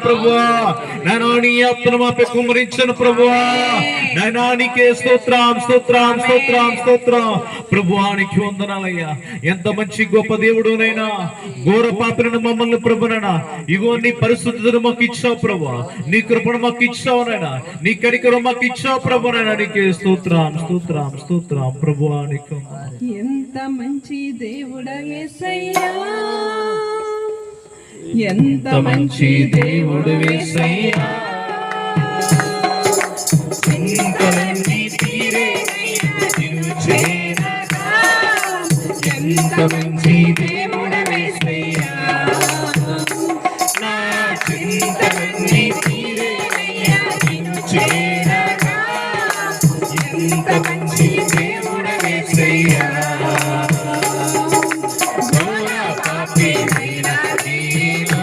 ప్రభువా నాయనా నీ ఆత్మను మాపై కుమ్మరించను ప్రభువా నాయనా నీకే స్తోత్రం స్తోత్రం స్తోత్రం స్తోత్రం ప్రభువా నీకు వందనాలయ్యా. ఎంత మంచి గొప్ప దేవుడునైనా ఘోర పాపిని మమ్మల్ని ప్రభునైనా ఇగో నీ పరిశుద్ధతను మాకు ఇచ్చావు ప్రభువా, నీ కృపను మాకు ఇచ్చావు నాయనా, నీ కనికరం మాకు ఇచ్చావు ప్రభునైనా నీకే స్తోత్రం స్తోత్రం స్తోత్రం ప్రభువా నీకు. ఎంత మంచి దేవుడా యేసయ్యా, ఎంత మంచి దేవుడు యేసయ్యా, చింతలన్నీ తీరే నిన్ను చేరగా. ఎంత మంచి దేవుడు యేసయ్యా, నా చింతలన్నీ తీరే నిన్ను చేరగా. ఎంత మంచి దేవుడు యేసయ్యా, ఘోర పాపినైన నేను